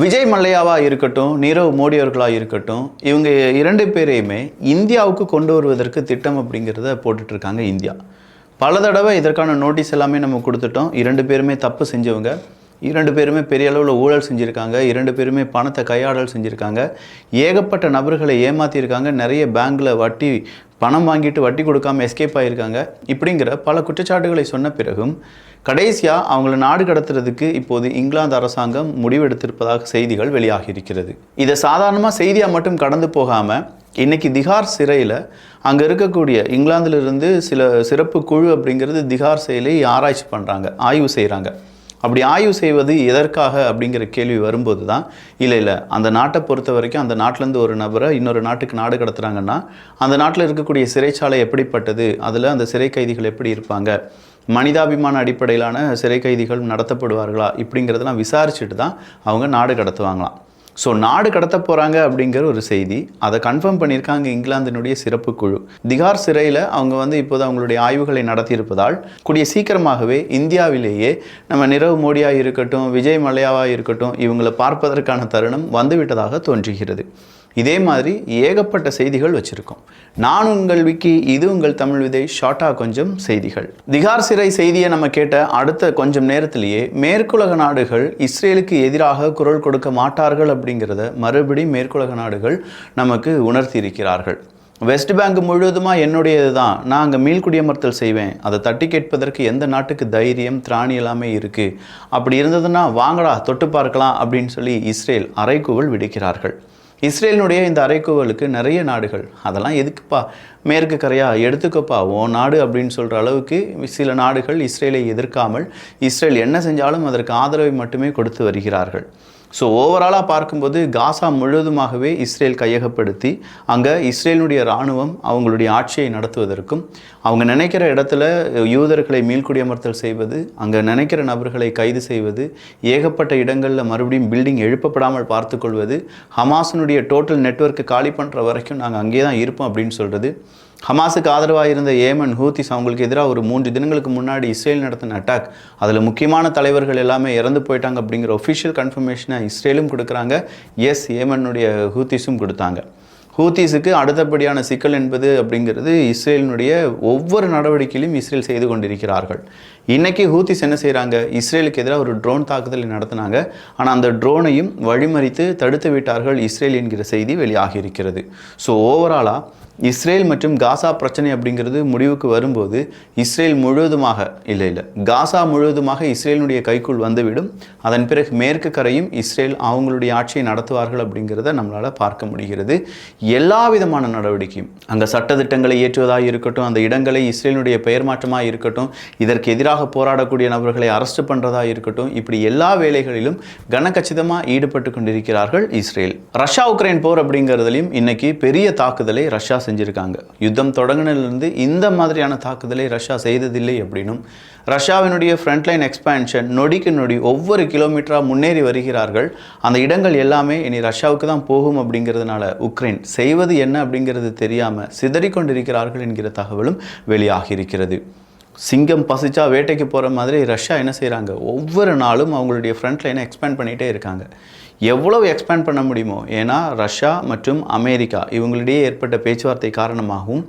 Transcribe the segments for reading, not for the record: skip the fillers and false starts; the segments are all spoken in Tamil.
விஜய் மல்லையாவாக இருக்கட்டும், நீரவ் மோடி அவர்களாக இருக்கட்டும், இவங்க 2 பேரையுமே இந்தியாவுக்கு கொண்டு வருவதற்கு திட்டம் அப்படிங்கிறத போட்டுட்ருக்காங்க இந்தியா. பல தடவை இதற்கான நோட்டீஸ் எல்லாமே நம்ம கொடுத்துட்டோம். 2 பேருமே தப்பு செஞ்சவங்க, 2 பேருமே பெரிய அளவில் ஊழல் செஞ்சுருக்காங்க, 2 பேருமே பணத்தை கையாடல் செஞ்சுருக்காங்க, ஏகப்பட்ட நபர்களை ஏமாற்றியிருக்காங்க, நிறைய பேங்கில் பணம் வாங்கிட்டு வட்டி கொடுக்காமல் எஸ்கேப் ஆகியிருக்காங்க. இப்படிங்கிற பல குற்றச்சாட்டுகளை சொன்ன பிறகும் கடைசியாக அவங்கள நாடு கடத்துறதுக்கு இப்போது இங்கிலாந்து அரசாங்கம் முடிவெடுத்திருப்பதாக செய்திகள் வெளியாகி இருக்கிறது. இதை சாதாரணமாக செய்தியாக மட்டும் கடந்து போகாமல் இன்றைக்கி திகார் சிறையில் அங்கே இருக்கக்கூடிய இங்கிலாந்திலிருந்து சில சிறப்பு குழு அப்படிங்கிறது திகார் சிறையை ஆராய்ச்சி பண்ணுறாங்க, ஆய்வு செய்கிறாங்க. அப்படி ஆய்வு செய்வது எதற்காக அப்படிங்கிற கேள்வி வரும்போது தான் இல்லை அந்த நாட்டை பொறுத்த வரைக்கும் அந்த நாட்டிலேருந்து ஒரு நபரை இன்னொரு நாட்டுக்கு நாடு கடத்துகிறாங்கன்னா அந்த நாட்டில் இருக்கக்கூடிய சிறைச்சாலை எப்படிப்பட்டது, அதில் அந்த சிறை கைதிகள் எப்படி இருப்பாங்க, மனிதாபிமான அடிப்படையிலான சிறை கைதிகள் நடத்தப்படுவார்களா, இப்படிங்கிறதெல்லாம் விசாரிச்சுட்டு தான் அவங்க நாடு கடத்துவாங்களாம். ஸோ நாடு கடத்த போகிறாங்க அப்படிங்கிற ஒரு செய்தி, அதை கன்ஃபார்ம் பண்ணியிருக்காங்க இங்கிலாந்தினுடைய சிறப்பு குழு. திகார் சிறையில் அவங்க இப்போது அவங்களுடைய ஆய்வுகளை நடத்தியிருப்பதால் கூடிய சீக்கிரமாகவே இந்தியாவிலேயே நம்ம நீரவ் மோடியாக இருக்கட்டும், விஜய் மல்லையாவாக இருக்கட்டும், இவங்களை பார்ப்பதற்கான தருணம் வந்துவிட்டதாக தோன்றுகிறது. இதே மாதிரி ஏகப்பட்ட செய்திகள் வச்சுருக்கோம். நான் உங்கள் விக்கி, இது உங்கள் தமிழ் விதை. ஷார்ட்டாக கொஞ்சம் செய்திகள். திகார் சிறை செய்தியை நம்ம கேட்ட அடுத்த கொஞ்சம் நேரத்திலேயே மேற்குலக நாடுகள் இஸ்ரேலுக்கு எதிராக குரல் கொடுக்க மாட்டார்கள் அப்படிங்கிறத மறுபடியும் மேற்குலக நாடுகள் நமக்கு உணர்த்தி இருக்கிறார்கள். வெஸ்ட் பேங்க் முழுவதுமாக என்னுடையது தான், நான் அங்கே மீள்குடியமர்த்தல் செய்வேன், அதை தட்டி கேட்பதற்கு எந்த நாட்டுக்கு தைரியம் திராணி எல்லாமே இருக்குது, அப்படி இருந்ததுன்னா வாங்கடா தொட்டு பார்க்கலாம் அப்படின்னு சொல்லி இஸ்ரேல் அறைகூவல் விடுக்கிறார்கள். இஸ்ரேலினுடைய இந்த அறைகூவலுக்கு நிறைய நாடுகள் அதெல்லாம் எதுக்குப்பா, மேற்கு கரையா எடுத்துக்கப்பா ஓ நாடு அப்படின்னு சொல்கிற அளவுக்கு சில நாடுகள் இஸ்ரேலை எதிர்க்காமல் இஸ்ரேல் என்ன செஞ்சாலும் அதற்கு ஆதரவை மட்டுமே கொடுத்து வருகிறார்கள். ஸோ ஓவராலாக பார்க்கும்போது காசா முழுவதுமாகவே இஸ்ரேல் கையகப்படுத்தி அங்கே இஸ்ரேலினுடைய இராணுவம் அவங்களுடைய ஆட்சியை நடத்துவதற்கும், அவங்க நினைக்கிற இடத்துல யூதர்களை மீள்குடியமர்த்தல் செய்வது, அங்கே நினைக்கிற நபர்களை கைது செய்வது, ஏகப்பட்ட இடங்களில் மறுபடியும் பில்டிங் எழுப்பப்படாமல் பார்த்துக்கொள்வது, ஹமாஸினுடைய டோட்டல் நெட்வொர்க்கு காலி பண்ணுற வரைக்கும் நாங்கள் அங்கே தான் இருப்போம் அப்படின்னு சொல்கிறது. ஹமாஸுக்கு ஆதரவாக இருந்த ஏமன் ஹூத்திஸ் அவங்களுக்கு எதிராக ஒரு 3 தினங்களுக்கு முன்னாடி இஸ்ரேல் நடத்தின அட்டாக், அதில் முக்கியமான தலைவர்கள் எல்லாமே இறந்து போயிட்டாங்க அப்படிங்கிற ஒஃபிஷியல் கன்ஃபர்மேஷனை இஸ்ரேலும் கொடுக்குறாங்க, எஸ் ஏமனுடைய ஹூத்திஸும் கொடுத்தாங்க. ஹூத்திஸுக்கு அடுத்தபடியான சிக்கல் என்பது அப்படிங்கிறது இஸ்ரேலினுடைய ஒவ்வொரு நடவடிக்கையிலும் இஸ்ரேல் செய்து கொண்டிருக்கிறார்கள். இன்றைக்கி ஹூத்திஸ் என்ன செய்கிறாங்க, இஸ்ரேலுக்கு எதிராக ஒரு ட்ரோன் தாக்குதலை நடத்தினாங்க, ஆனால் அந்த ட்ரோனையும் வழிமறித்து தடுத்து விட்டார்கள் இஸ்ரேல் என்கிற செய்தி வெளியாகி இருக்கிறது. ஸோ ஓவராலாக இஸ்ரேல் மற்றும் காசா பிரச்சனை அப்படிங்கிறது முடிவுக்கு வரும்போது இஸ்ரேல் முழுவதுமாக இல்லை காசா முழுவதுமாக இஸ்ரேலினுடைய கைக்குள் வந்துவிடும். அதன் பிறகு மேற்கு கரையும் இஸ்ரேல் அவங்களுடைய ஆட்சியை நடத்துவார்கள் அப்படிங்கிறத நம்மளால் பார்க்க முடிகிறது. எல்லா விதமான நடவடிக்கையும், அங்கே சட்டத்திட்டங்களை ஏற்றுவதாக இருக்கட்டும், அந்த இடங்களை இஸ்ரேலினுடைய பெயர் மாற்றமாக இருக்கட்டும், இதற்கு எதிராக போராடக்கூடிய நபர்களை அரெஸ்ட் பண்ணுறதாக இருக்கட்டும், இப்படி எல்லா வேலைகளிலும் கனகச்சிதமாக ஈடுபட்டு கொண்டிருக்கிறார்கள் இஸ்ரேல். ரஷ்யா உக்ரைன் போர் அப்படிங்கிறதுலையும் இன்னைக்கு பெரிய தாக்குதலை ரஷ்யா செஞ்சுருக்காங்க. யுத்தம் தொடங்கினிலிருந்து இந்த மாதிரியான தாக்குதலை ரஷ்யா செய்ததில்லை அப்படின்னும், ரஷ்யாவினுடைய ஃப்ரண்ட்லைன் எக்ஸ்பேன்ஷன் நொடிக்கு நொடி ஒவ்வொரு கிலோமீட்டராக முன்னேறி வருகிறார்கள், அந்த இடங்கள் எல்லாமே இனி ரஷ்யாவுக்கு தான் போகும் அப்படிங்கிறதுனால உக்ரைன் செய்வது என்ன அப்படிங்கிறது தெரியாமல் சிதறிக்கொண்டிருக்கிறார்கள் என்கிற தகவலும் வெளியாகி இருக்கிறது. சிங்கம் பசிச்சா வேட்டைக்கு போகிற மாதிரி ரஷ்யா என்ன செய்கிறாங்க, ஒவ்வொரு நாளும் அவங்களுடைய ஃப்ரண்ட் லைனை எக்ஸ்பேண்ட் பண்ணிகிட்டே இருக்காங்க. எவ்வளவு எக்ஸ்பேண்ட் பண்ண முடியுமோ, ஏன்னா ரஷ்யா மற்றும் அமெரிக்கா இவங்களிடையே ஏற்பட்ட பேச்சுவார்த்தை காரணமாகவும்,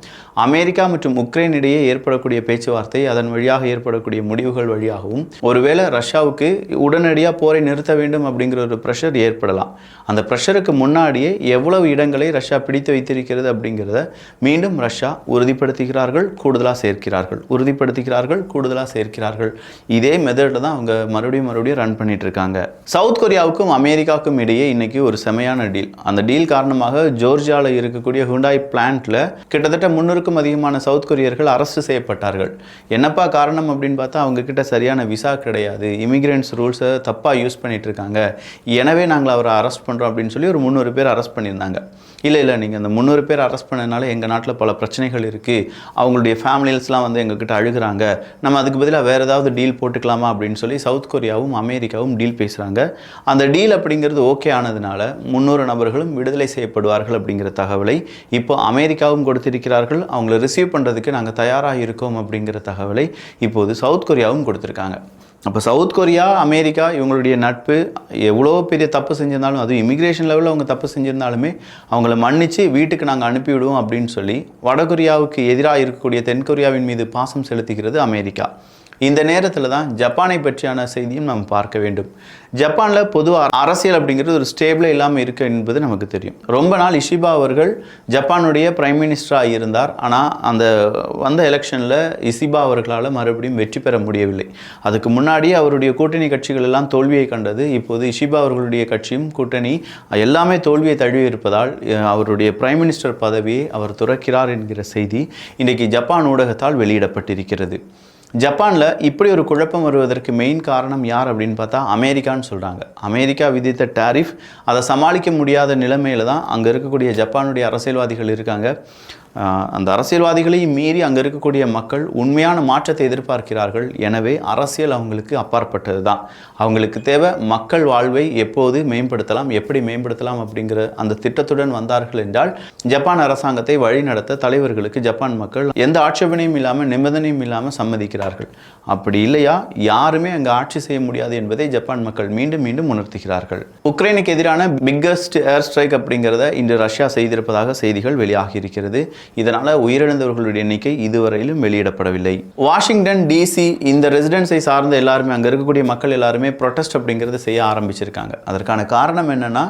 அமெரிக்கா மற்றும் உக்ரைன் இடையே ஏற்படக்கூடிய பேச்சுவார்த்தை, அதன் வழியாக ஏற்படக்கூடிய முடிவுகள் வழியாகவும் ஒருவேளை ரஷ்யாவுக்கு உடனடியாக போரை நிறுத்த வேண்டும் அப்படிங்கிற ஒரு ப்ரெஷர் ஏற்படலாம். அந்த ப்ரெஷருக்கு முன்னாடியே எவ்வளவு இடங்களை ரஷ்யா பிடித்து வைத்திருக்கிறது அப்படிங்கிறத மீண்டும் ரஷ்யா உறுதிப்படுத்துகிறார்கள், கூடுதலாக சேர்க்கிறார்கள், உறுதிப்படுத்துகிறார்கள், கூடுதலாக சேர்க்கிறார்கள். இதே மெத்தடில் தான் அவங்க மறுபடியும் ரன் பண்ணிட்டு இருக்காங்க. சவுத் கொரியாவுக்கும் அமெரிக்காவுக்கும் இடையே இன்னைக்கு ஒரு செமையான டீல். அந்த டீல் காரணமாக ஜோர்ஜியாவில் இருக்கக்கூடிய ஹுண்டாய் பிளான்ட்ல கிட்டத்தட்ட 300க்கும் அதிகமான சவுத் கொரியர்கள் அரெஸ்ட் செய்யப்பட்டார்கள். என்னப்பா காரணம் அப்படின்னு பார்த்தா, அவங்க கிட்ட சரியான விசா கிடையாது, இமிகிரண்ட்ஸ் ரூல்ஸை தப்பாக யூஸ் பண்ணிட்டு இருக்காங்க, எனவே நாங்கள் அவரை அரெஸ்ட் பண்ணுறோம் அப்படின்னு சொல்லி ஒரு 300 பேர் அரெஸ்ட் பண்ணியிருந்தாங்க. இல்லை நீங்கள் அந்த 300 பேர் அரெஸ்ட் பண்ணதுனால எங்கள் நாட்டில் பல பிரச்சனைகள் இருக்குது, அவங்களுடைய ஃபேமிலிஸ்லாம் எங்ககிட்ட அழுகிறாங்க, நம்ம அதுக்கு பதிலாக வேறு ஏதாவது டீல் போட்டுக்கலாமா அப்படின்னு சொல்லி சவுத் கொரியாவும் அமெரிக்காவும் டீல் பேசுகிறாங்க. அந்த டீல் அப்படிங்கிறது ஓகே ஆனதுனால 300 நபர்களும் விடுதலை செய்யப்படுவார்கள் அப்படிங்கிற தகவலை இப்போ அமெரிக்காவும் கொடுத்திருக்கிறார்கள். அவங்கள ரிசீவ் பண்ணுறதுக்கு நாங்கள் தயாராக இருக்கோம் அப்படிங்கிற தகவலை இப்போது சவுத் கொரியாவும் கொடுத்துருக்காங்க. அப்போ சவுத் கொரியா, அமெரிக்கா இவங்களுடைய நட்பு எவ்வளோ பெரிய தப்பு செஞ்சிருந்தாலும், அதுவும் இமிக்ரேஷன் லெவலில் அவங்க தப்பு செஞ்சிருந்தாலுமே அவங்கள மன்னித்து வீட்டுக்கு நாங்கள் அனுப்பிவிடுவோம் அப்படின்னு சொல்லி வடகொரியாவுக்கு எதிராக இருக்கக்கூடிய தென்கொரியாவின் மீது பாசம் செலுத்துகிறது அமெரிக்கா. இந்த நேரத்தில் தான் ஜப்பானை பற்றியான செய்தியும் நாம் பார்க்க வேண்டும். ஜப்பானில் பொதுவாக அரசியல் அப்படிங்கிறது ஒரு ஸ்டேபிளாக இல்லாமல் இருக்கு என்பது நமக்கு தெரியும். ரொம்ப நாள் இஷிபா அவர்கள் ஜப்பானுடைய பிரைம் மினிஸ்டராக இருந்தார். ஆனால் அந்த வந்த எலெக்ஷனில் இஷிபா அவர்களால் மறுபடியும் வெற்றி பெற முடியவில்லை. அதுக்கு முன்னாடியே அவருடைய கூட்டணி கட்சிகள் எல்லாம் தோல்வியை கண்டது. இப்போது இஷிபா அவர்களுடைய கட்சியும் கூட்டணி எல்லாமே தோல்வியை தழுவி இருப்பதால் அவருடைய பிரைம் மினிஸ்டர் பதவியை அவர் துறக்கிறார் என்கிற செய்தி இன்றைக்கு ஜப்பான் ஊடகத்தால் வெளியிடப்பட்டிருக்கிறது. ஜப்பானில் இப்படி ஒரு குழப்பம் வருவதற்கு மெயின் காரணம் யார் அப்படின்னு பார்த்தா அமெரிக்கான்னு சொல்கிறாங்க. அமெரிக்கா விதித்த டாரிஃப் அதை சமாளிக்க முடியாத நிலைமையில் தான் அங்கே இருக்கக்கூடிய ஜப்பானுடைய அரசியல்வாதிகள் இருக்காங்க. அந்த அரசியல்வாதிகளையும் மீறி அங்கே இருக்கக்கூடிய மக்கள் உண்மையான மாற்றத்தை எதிர்பார்க்கிறார்கள். எனவே அரசியல் அவங்களுக்கு அப்பாற்பட்டது தான். அவங்களுக்கு தேவை மக்கள் வாழ்வை எப்போது மேம்படுத்தலாம், எப்படி மேம்படுத்தலாம் அப்படிங்கிற அந்த திட்டத்துடன் வந்தார்கள் என்றால் ஜப்பான் அரசாங்கத்தை வழிநடத்த தலைவர்களுக்கு ஜப்பான் மக்கள் எந்த ஆட்சேபனையும் இல்லாமல் நிபந்தனையும் இல்லாமல் சம்மதிக்கிறார்கள். அப்படி இல்லையா யாருமே அங்கே ஆட்சி செய்ய முடியாது என்பதை ஜப்பான் மக்கள் மீண்டும் மீண்டும் உணர்த்துகிறார்கள். உக்ரைனுக்கு எதிரான பிக்கஸ்ட் ஏர் ஸ்ட்ரைக் அப்படிங்கிறத இன்று ரஷ்யா செய்திருப்பதாக செய்திகள் வெளியாகி இருக்கிறது. இதனால் உயிரிழந்தவர்களுடைய எண்ணிக்கை இதுவரையிலும் வெளியிடப்படவில்லை. வாஷிங்டன் டிசி இந்த ரெசிடென்ஸை சார்ந்த எல்லாருமே அங்கே இருக்கக்கூடிய மக்கள் எல்லாருமே ப்ரொட்டஸ்ட் அப்படிங்கிறது செய்ய ஆரம்பிச்சிருக்காங்க. அதற்கான காரணம் என்னென்னா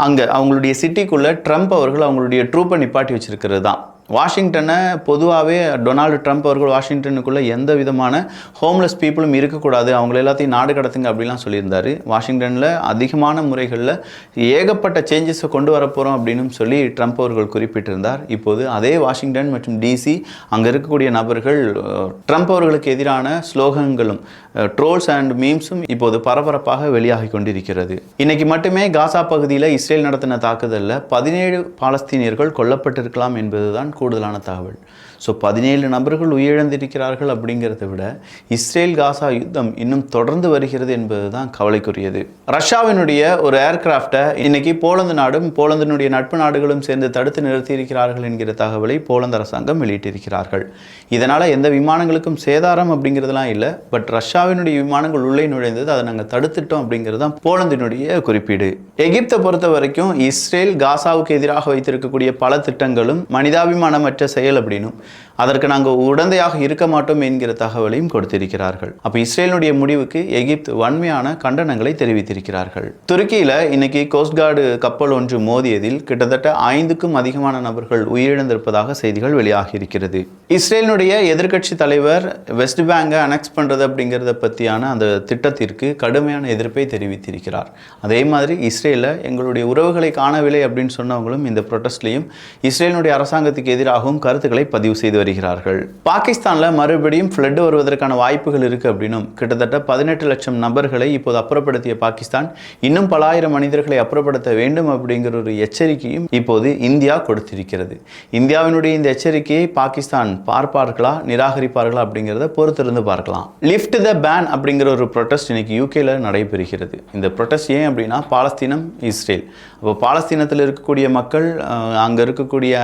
அங்கே அவங்களுடைய சிட்டிக்குள்ளே ட்ரம்ப் அவர்கள் அவங்களுடைய ட்ரூப்பை நிப்பாட்டி வச்சிருக்கிறது தான். வாஷிங்டனை பொதுவாகவே டொனால்டு ட்ரம்ப் அவர்கள் வாஷிங்டனுக்குள்ளே எந்த விதமான ஹோம்லெஸ் பீப்புளும் இருக்கக்கூடாது, அவங்கள எல்லாத்தையும் நாடு கடத்துங்க அப்படிலாம் சொல்லியிருந்தார். வாஷிங்டனில் அதிகமான முறைகளில் ஏகப்பட்ட சேஞ்சஸை கொண்டு வரப்போகிறோம் அப்படின்னு சொல்லி ட்ரம்ப் அவர்கள் குறிப்பிட்டிருந்தார். இப்போது அதே வாஷிங்டன் மற்றும் டிசி அங்கே இருக்கக்கூடிய நபர்கள் ட்ரம்ப் அவர்களுக்கு எதிரான ஸ்லோகங்களும் ட்ரோல்ஸ் அண்ட் மீம்ஸும் இப்போது பரபரப்பாக வெளியாகி கொண்டிருக்கிறது. இன்னைக்கு மட்டுமே காசா பகுதியில் இஸ்ரேல் நடத்தின தாக்குதலில் 17 பாலஸ்தீனியர்கள் கொல்லப்பட்டிருக்கலாம் என்பதுதான் கூடுதலான தகவல். ஸோ 17 நபர்கள் உயிரிழந்திருக்கிறார்கள் அப்படிங்கிறத விட இஸ்ரேல் காசா யுத்தம் இன்னும் தொடர்ந்து வருகிறது என்பது தான் கவலைக்குரியது. ரஷ்யாவினுடைய ஒரு ஏர்கிராஃப்டை இன்னைக்கு போலந்து நாடும் போலந்தினுடைய நட்பு நாடுகளும் சேர்ந்து தடுத்து நிறுத்தியிருக்கிறார்கள் என்கிற தகவலை போலந்து அரசாங்கம் வெளியிட்டிருக்கிறார்கள். இதனால் எந்த விமானங்களுக்கும் சேதாரம் அப்படிங்கிறதுலாம் இல்லை. பட் ரஷ்யாவினுடைய விமானங்கள் உள்ளே நுழைந்தது, அதை நாங்கள் தடுத்துட்டோம் அப்படிங்கிறது தான் போலந்தினுடைய குறிப்பீடு. எகிப்தை பொறுத்த வரைக்கும் இஸ்ரேல் காசாவுக்கு எதிராக வைத்திருக்கக்கூடிய பல திட்டங்களும் மனிதாபிமானமற்ற செயல் அப்படின்னும் அதற்கு நாங்கள் உடந்தையாக இருக்க மாட்டோம் என்கிற தகவலையும் கொடுத்திருக்கிறார்கள். அப்போ இஸ்ரேலுடைய முடிவுக்கு எகிப்து வன்மையான கண்டனங்களை தெரிவித்திருக்கிறார்கள். துருக்கியில் இன்னைக்கு கோஸ்ட்கார்டு கப்பல் ஒன்று மோதியதில் கிட்டத்தட்ட 5க்கும் அதிகமான நபர்கள் உயிரிழந்திருப்பதாக செய்திகள் வெளியாகி இருக்கிறது. இஸ்ரேலினுடைய எதிர்க்கட்சி தலைவர் வெஸ்ட் பேங்கை அனெக்ஸ் பண்ணுறது அப்படிங்கிறத பற்றியான அந்த திட்டத்திற்கு கடுமையான எதிர்ப்பை தெரிவித்திருக்கிறார். அதே மாதிரி இஸ்ரேலில் எங்களுடைய உறவுகளை காணவில்லை அப்படின்னு சொன்னவங்களும் இந்த ப்ரொட்டஸ்ட்லையும் இஸ்ரேலினுடைய அரசாங்கத்துக்கு எதிராகவும் கருத்துக்களை பதிவு செய்து வருகிறார்கள். பாகிஸ்தானில் மறுபடியும் ஃப்ளட் வருவதற்கான வாய்ப்புகள் இருக்குது அப்படின்னும் கிட்டத்தட்ட 18 லட்சம் நபர்களை இப்போது அப்புறப்படுத்திய பாகிஸ்தான் இன்னும் பல ஆயிரம் மனிதர்களை அப்புறப்படுத்த வேண்டும் அப்படிங்கிற ஒரு எச்சரிக்கையும் இப்போது இந்தியா கொடுத்திருக்கிறது. இந்தியாவினுடைய இந்த எச்சரிக்கையை பாகிஸ்தான் பார்ப்பார்களா நிராகரிப்பார்களா அப்படிங்கிறத பொறுத்திருந்து பார்க்கலாம். லிஃப்ட் த பேன் அப்படிங்கிற ஒரு ப்ரொட்டஸ்ட் இன்னைக்கு யூகேல நடைபெறுகிறது. இந்த ப்ரொட்டஸ்ட் ஏன் அப்படின்னா பாலஸ்தீனம் இஸ்ரேல். அப்போ பாலஸ்தீனத்தில் இருக்கக்கூடிய மக்கள் அங்கே இருக்கக்கூடிய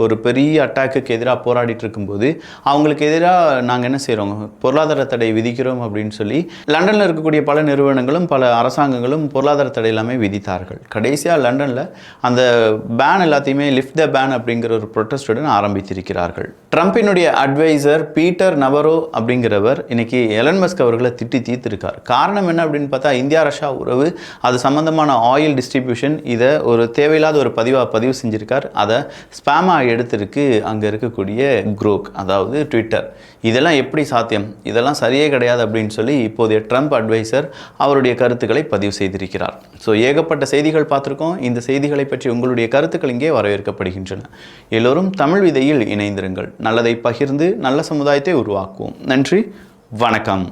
ஒரு பெரிய அட்டாக்குக்கு எதிராக போராடிட்டு இருக்கும்போது அவங்களுக்கு எதிராக நாங்கள் என்ன செய்கிறோம், பொருளாதார தடை விதிக்கிறோம் அப்படின்னு சொல்லி லண்டனில் இருக்கக்கூடிய பல நிறுவனங்களும் பல அரசாங்கங்களும் பொருளாதார தடை எல்லாமே விதித்தார்கள். கடைசியாக லண்டனில் அந்த பேன் எல்லாத்தையுமே லிஃப்ட் த பேன் அப்படிங்கிற ஒரு ப்ரொட்டஸ்டுடன் ஆரம்பித்திருக்கிறார்கள். ட்ரம்பினுடைய அட்வைசர் பீட்டர் நவரோ அப்படிங்கிறவர் இன்னைக்கு எலன் மஸ்க் அவர்களை திட்டி தீர்த்திருக்கார். காரணம் என்ன அப்படின்னு பார்த்தா இந்தியா ரஷ்யா உறவு, அது சம்பந்தமான ஆயில் டிஸ்ட்ரிபியூஷன், இதை ஒரு தேவையில்லாத ஒரு பதிவு செஞ்சிருக்கார். அதை ஸ்பேமாக எடுத்திருக்கு அங்கே இருக்கக்கூடிய குரூப், அதாவது ட்விட்டர். இதெல்லாம் எப்படி சாத்தியம், இதெல்லாம் சரியே கிடையாது அப்படின்னு சொல்லி இப்போதைய ட்ரம்ப் அட்வைசர் அவருடைய கருத்துக்களை பதிவு செய்திருக்கிறார். ஸோ ஏகப்பட்ட செய்திகள் பார்த்துருக்கோம். இந்த செய்திகளை பற்றி உங்களுடைய கருத்துக்கள் இங்கே வரவேற்கப்படுகின்றன. எல்லோரும் தமிழ் விதையில் இணைந்திருங்கள். நல்லதை பகிர்ந்து நல்ல சமுதாயத்தை உருவாக்குவோம். நன்றி, வணக்கம்.